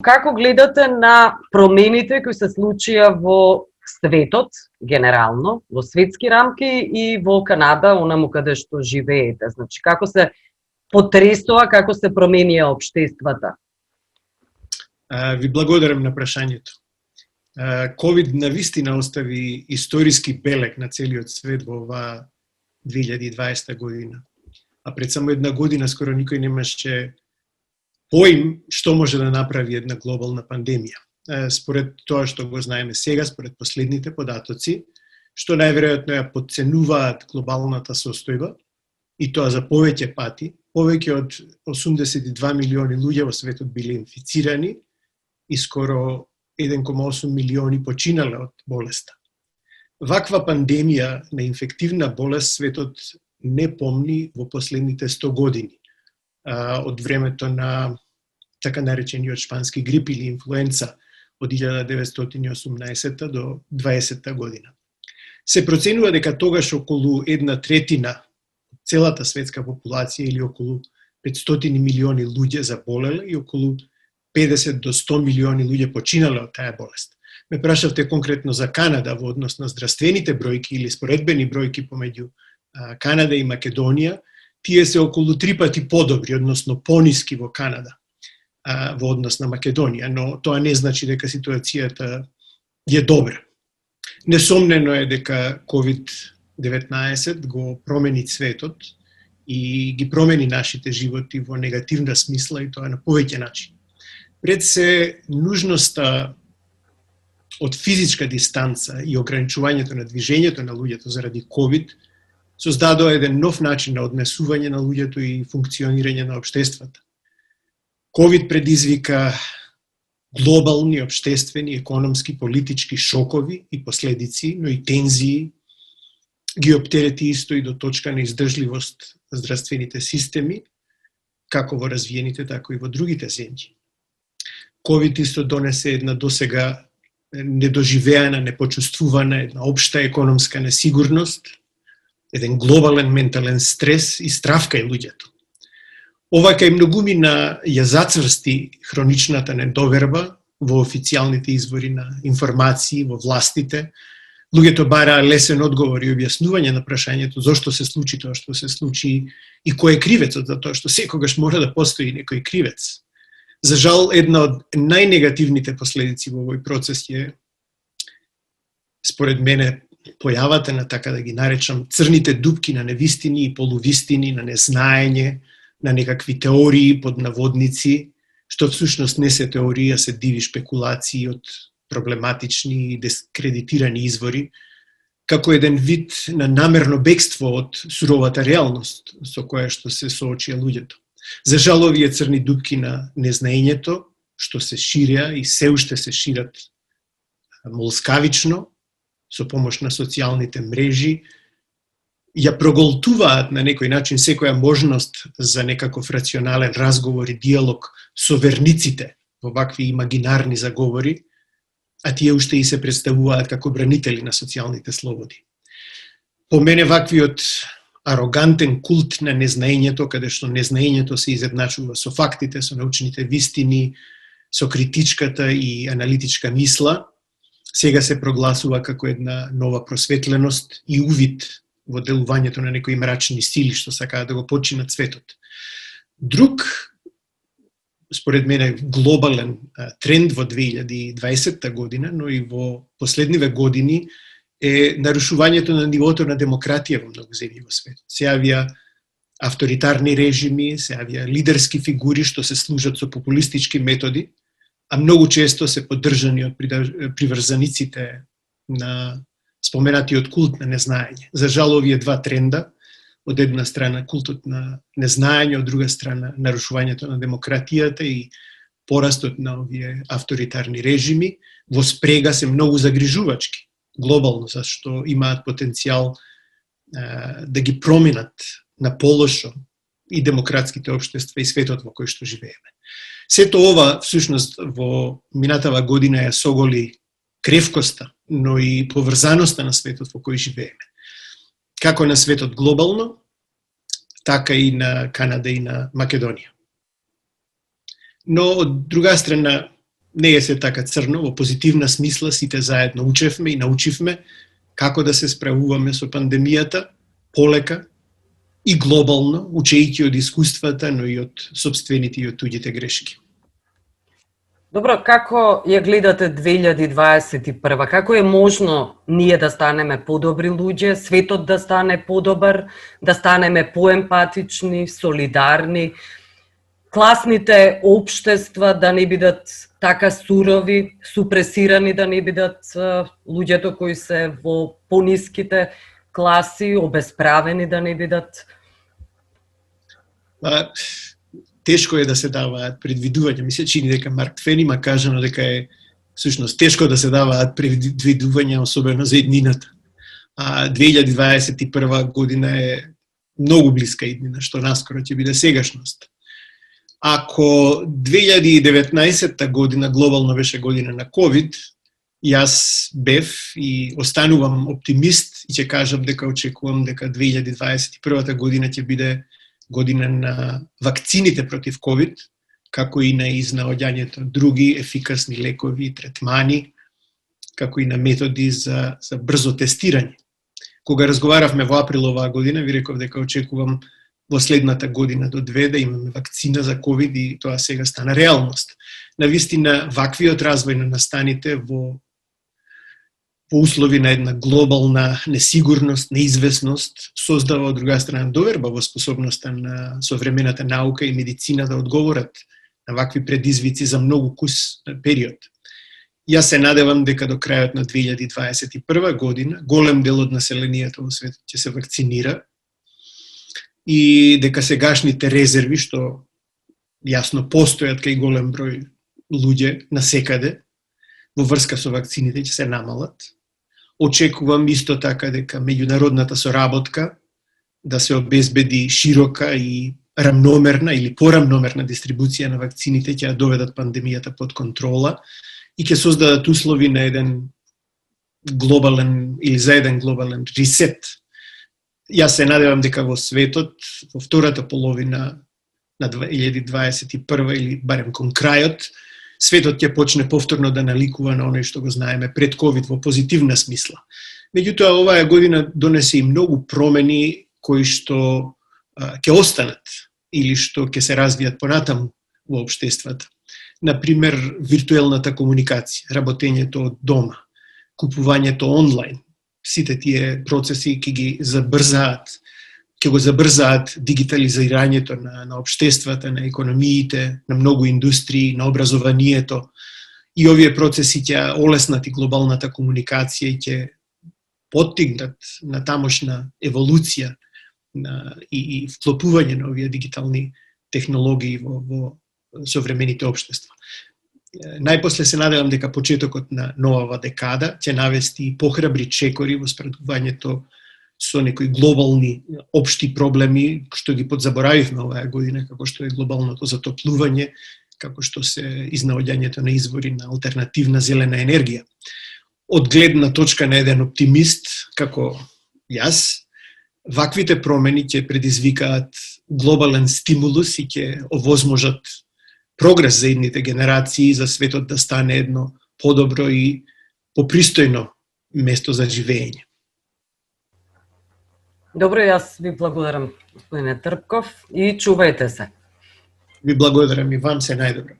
Како гледате на промените кои се случија во светот, генерално, во светски рамки и во Канада, онаму каде што живеете? Значи, како се потресува, како се променија општествата? Ви благодарам на прашањето. COVID навистина остави историски белег на целиот свет во оваа 2020 година. А пред само една година скоро никој немаше поим што може да направи една глобална пандемија. Според тоа што го знаеме сега, според последните податоци, што најверојатно ја потценуваат глобалната состојба, и тоа за повеќе пати, повеќе од 82 милиони луѓе во светот биле инфицирани и скоро 1,8 милиони починале од болеста. Ваква пандемија на инфективна болест светот не помни во последните 100 години. Од времето на така наречениот шпански грип или инфлуенца од 1918 до 20 година. Се проценува дека тогаш околу 1/3 од целата светска популација или околу 500 милиони луѓе заболеле и околу 50 до 100 милиони луѓе починале од таа болест. Ме прашавте конкретно за Канада во однос на здравствените бројки или споредбени бројки помеѓу Канада и Македонија. Тие се околу 3 пати подобри, односно пониски во Канада во однос на Македонија, но тоа не значи дека ситуацијата е добра. Несомнено е дека COVID-19 го промени светот и ги промени нашите животи во негативна смисла и тоа на повеќе начини. Пред се нужноста од физичка дистанца и ограничувањето на движењето на луѓето заради COVID создадоа еден нов начин на однесување на луѓето и функционирање на општествата. COVID предизвика глобални, општествени, економски, политички шокови и последици, но и тензии, ги оптерети исто и до точка на издржливост здравствените системи, како во развиените, така и во другите земји. COVID исто донесе една досега недоживеана, непочувствувана, една општа економска несигурност, еден глобален ментален стрес и страв кај луѓето. Ова кај многумина ја зацврсти хроничната недоверба во официјалните извори на информации, во властите. Луѓето бараа лесен одговор и објаснување на прашањето зошто се случи тоа што се случи и кој е кривецот за тоа што секогаш мора да постои некој кривец. За жал, една од најнегативните последици во овој процес е, според мене, појавата на, така да ги наречам, црните дупки на невистини и полувистини, на незнаење, на некакви теории под наводници, што всушност не се теорија, се диви шпекулации од проблематични и дискредитирани извори, како еден вид на намерно бегство од суровата реалност со која што се соочија луѓето. За жал, овие црни дупки на незнаењето, што се ширија и се уште се шират молскавично, со помош на социјалните мрежи, ја проголтуваат на некој начин секоја можност за некаков рационален разговор и диалог со верниците во вакви имагинарни заговори, а тие уште и се представуваат како бранители на социјалните слободи. По мене ваквиот арогантен култ на незнаењето, каде што незнаењето се изедначува со фактите, со научните вистини, со критичката и аналитичка мисла, сега се прогласува како една нова просветленост и увид во делувањето на некои мрачни сили што сакаат да го починат светот. Друг, според мене, глобален тренд во 2020 година, но и во последниве години, е нарушувањето на нивото на демократија во многу земји во светот. Се јавија авторитарни режими, се јавија лидерски фигури што се служат со популистички методи, а многу често се поддржани од приврзаниците на споменатиот култ на незнаење. За жал, овие два тренда, од една страна култот на незнаење, од друга страна нарушувањето на демократијата и порастот на овие авторитарни режими, во спрега се многу загрижувачки глобално, зашто имаат потенцијал да ги променат на полошо и демократските општества и светот во кој што живееме. Сето ова, всушност, во минатава година ја соголи кревкоста, но и поврзаноста на светот во кој живееме. Како на светот глобално, така и на Канада и на Македонија. Но, од друга страна, не е се така црно, во позитивна смисла сите заедно учевме и научивме како да се справуваме со пандемијата полека и глобално, учејќи од искуствата, но и од собствените и од туѓите грешки. Добро, како ја гледате 2021? Како е можно ние да станеме подобри луѓе, светот да стане подобар, да станеме поемпатични, солидарни, класните општества да не бидат така сурови, супресирани, да не бидат луѓето кои се во пониските класи, обесправени да не бидат? Тешко е да се даваат предвидувања. Ми се чини дека Марк Твен има кажано дека е всушност тешко да се даваат предвидувања, особено за иднината. 2021 година е многу блиска иднина, што наскоро ќе биде сегашност. Ако 2019 година глобално беше година на COVID, јас бев и останувам оптимист и ќе кажам дека очекувам дека 2021 година ќе биде година на вакцините против COVID, како и на изнаоѓањето други ефикасни лекови и третмани, како и на методи за брзо тестирање. Кога разговаравме во април оваа година, ви реков дека очекувам во следната година до 2 да имаме вакцина за COVID и тоа сега стана реалност. Навистина, ваквиот развој на настаните во услови на една глобална несигурност, неизвестност, создава од друга страна доверба во способноста на современата наука и медицина да одговорат на вакви предизвици за многу кус период. Јас се надевам дека до крајот на 2021 година голем дел од населението во светот ќе се вакцинира и дека сегашните резерви, што јасно постојат кај голем број луѓе насекаде во врска со вакцините ќе се намалат. Очекувам исто така дека меѓународната соработка да се обезбеди широка и рамномерна или порамномерна дистрибуција на вакцините ќе ја доведат пандемијата под контрола и ќе создадат услови на еден глобален или за еден глобален ресет. Јас се надевам дека во светот во втората половина на 2021 или барем кон крајот светот ќе почне повторно да наликува на оној што го знаеме пред COVID во позитивна смисла. Меѓутоа, оваа година донесе и многу промени кои што ќе останат или што ќе се развијат понатаму во општествата. Например, виртуелната комуникација, работењето од дома, купувањето онлайн. Сите тие процеси ќе го забрзаат дигитализирањето на општествата, на економиите, на многу индустрии, на образованието. И овие процеси ќе олеснат и глобалната комуникација и ќе поттигнат на тамошна еволуција и вклопување на овие дигитални технологии во современите општества. Најпосле се надевам дека почетокот на новава декада ќе навести похрабри чекори во спредувањето со некои глобални општи проблеми, што ги подзаборавивме оваа година, како што е глобалното затоплување, како што се изнаоѓањето на извори на алтернативна зелена енергија. Од гледна точка на еден оптимист, како јас, ваквите промени ќе предизвикаат глобален стимулус и ќе овозможат прогрес за идните генерации, за светот да стане едно подобро и попристојно место за живење. Добро, јас ви благодарам, господине Трпков, и чувајте се. Ви благодарам и вам, се најдобро.